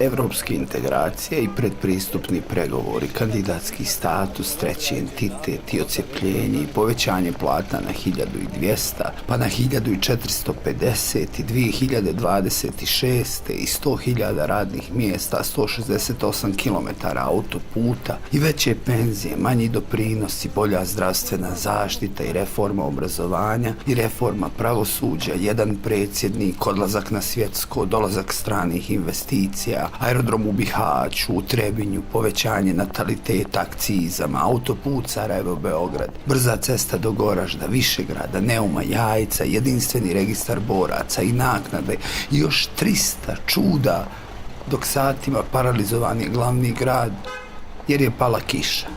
Evropske integracije i predpristupni pregovori, kandidatski status, treći entitet i odcepljenje i povećanje plata na 1200, pa na 1450 i 2026. i 100.000 radnih mjesta, 168 km autoputa i veće penzije, manji doprinosi, bolja zdravstvena zaštita i reforma obrazovanja i reforma pravosuđa, jedan predsjednik, odlazak na svjetsko, dolazak stranih investicija, aerodrom u Bihaću, u Trebinju, povećanje nataliteta akcizama, autoput Sarajevo-Beograd, brza cesta do Goražda, Višegrada, Neuma, Jajca, jedinstveni registar boraca i naknade i još 300 čuda, dok satima paralizovan je glavni grad jer je pala kiša.